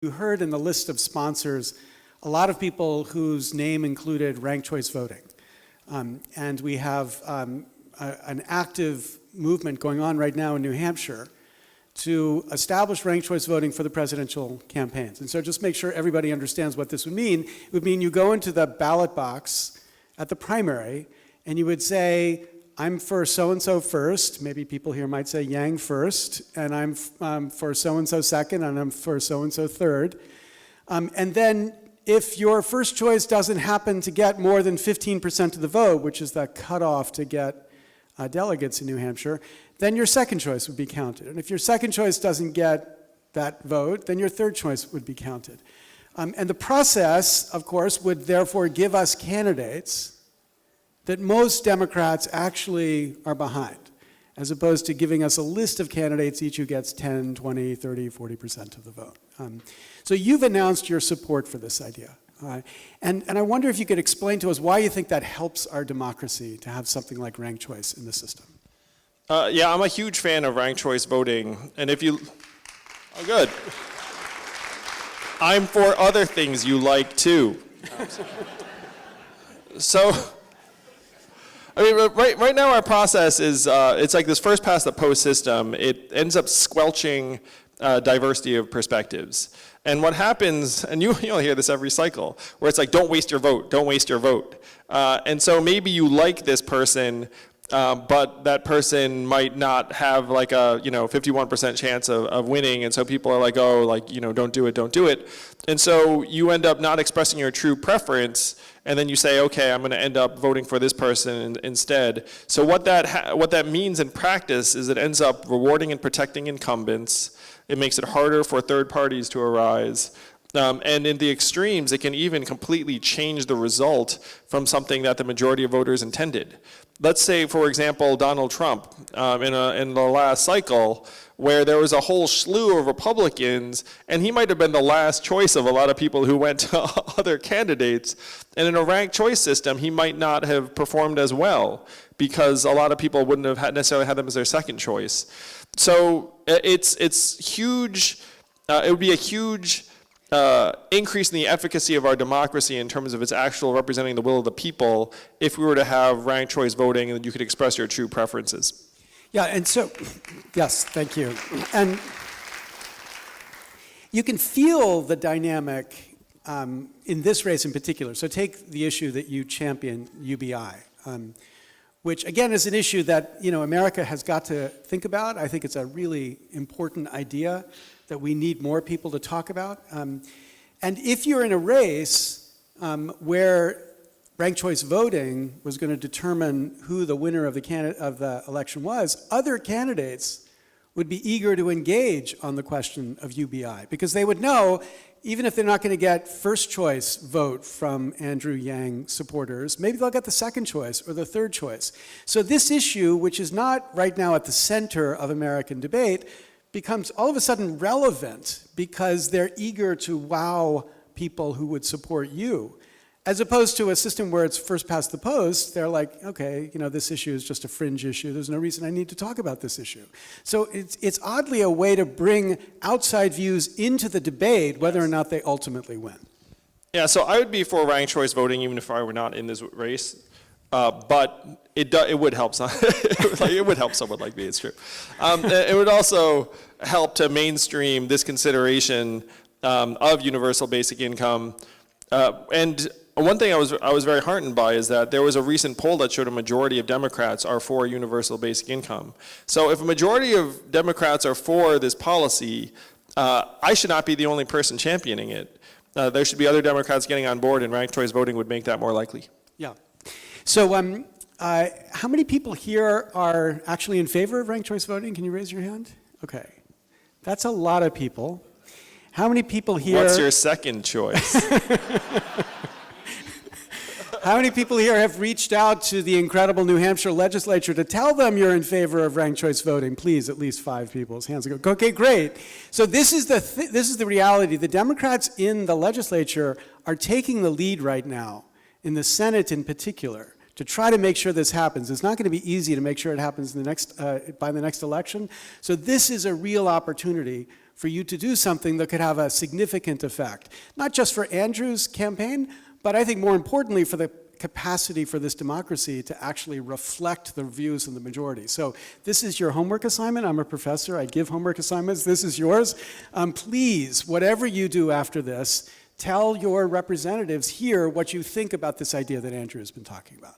You heard in the list of sponsors a lot of people whose name included ranked choice voting. And we have an active movement going on right now in New Hampshire to establish ranked choice voting for the presidential campaigns. And so just make sure everybody understands what this would mean. It would mean you go into the ballot box at the primary and you would say, I'm for so-and-so first, maybe people here might say Yang first, and I'm for so-and-so second, and I'm for so-and-so third. And then if your first choice doesn't happen to get more than 15% of the vote, which is the cutoff to get delegates in New Hampshire, then your second choice would be counted. And if your second choice doesn't get that vote, then your third choice would be counted. And the process, of course, would therefore give us candidates that most Democrats actually are behind, as opposed to giving us a list of candidates, each who gets 10, 20, 30, 40% of the vote. So you've announced your support for this idea. And I wonder if you could explain to us why you think that helps our democracy to have something like ranked choice in the system. Yeah, I'm a huge fan of ranked choice voting. And if you, oh good. I'm for other things you like too. So, I mean, right now our process is, it's like this first past the post system. It ends up squelching diversity of perspectives. And what happens, and you'll hear this every cycle, where it's like, don't waste your vote, don't waste your vote. And so maybe you like this person, but that person might not have like a 51% chance of winning, and so people are like, oh, like, don't do it, don't do it. And so you end up not expressing your true preference, and then you say, okay, I'm going to end up voting for this person instead. So what that means in practice is it ends up rewarding and protecting incumbents. It makes it harder for third parties to arise. And in the extremes, it can even completely change the result from something that the majority of voters intended. Let's say, for example, Donald Trump in the last cycle, where there was a whole slew of Republicans, and he might have been the last choice of a lot of people who went to other candidates. And in a ranked choice system, he might not have performed as well, because a lot of people wouldn't have necessarily had them as their second choice. So it's huge. It would be a huge increase in the efficacy of our democracy in terms of its actual representing the will of the people if we were to have ranked choice voting and you could express your true preferences. Yeah, and so, yes, thank you. And you can feel the dynamic in this race in particular. So take the issue that you champion, UBI, which again is an issue that America has got to think about. I think it's a really important idea that we need more people to talk about. And if you're in a race where ranked choice voting was going to determine who the winner of the election was, other candidates would be eager to engage on the question of UBI, because they would know, even if they're not going to get first choice vote from Andrew Yang supporters, maybe they'll get the second choice or the third choice. So this issue, which is not right now at the center of American debate, becomes all of a sudden relevant because they're eager to wow people who would support you. As opposed to a system where it's first past the post, they're like, okay, this issue is just a fringe issue. There's no reason I need to talk about this issue. So it's oddly a way to bring outside views into the debate, whether or not they ultimately win. Yeah, so I would be for ranked choice voting even if I were not in this race. But it would help it would help someone like me, it's true. It would also help to mainstream this consideration of universal basic income. And one thing I was very heartened by is that there was a recent poll that showed a majority of Democrats are for universal basic income. So if a majority of Democrats are for this policy, I should not be the only person championing it. There should be other Democrats getting on board, and ranked choice voting would make that more likely. Yeah. So how many people here are actually in favor of ranked choice voting? Can you raise your hand? Okay. That's a lot of people. How many people here... What's your second choice? How many people here have reached out to the incredible New Hampshire legislature to tell them you're in favor of ranked choice voting? Please, at least 5 people's hands go. Okay, great. So this is the reality. The Democrats in the legislature are taking the lead right now, in the Senate in particular, to try to make sure this happens. It's not going to be easy to make sure it happens by the next election. So this is a real opportunity for you to do something that could have a significant effect, not just for Andrew's campaign, but I think more importantly for the capacity for this democracy to actually reflect the views of the majority. So this is your homework assignment. I'm a professor. I give homework assignments. This is yours. Please, whatever you do after this, tell your representatives here what you think about this idea that Andrew has been talking about.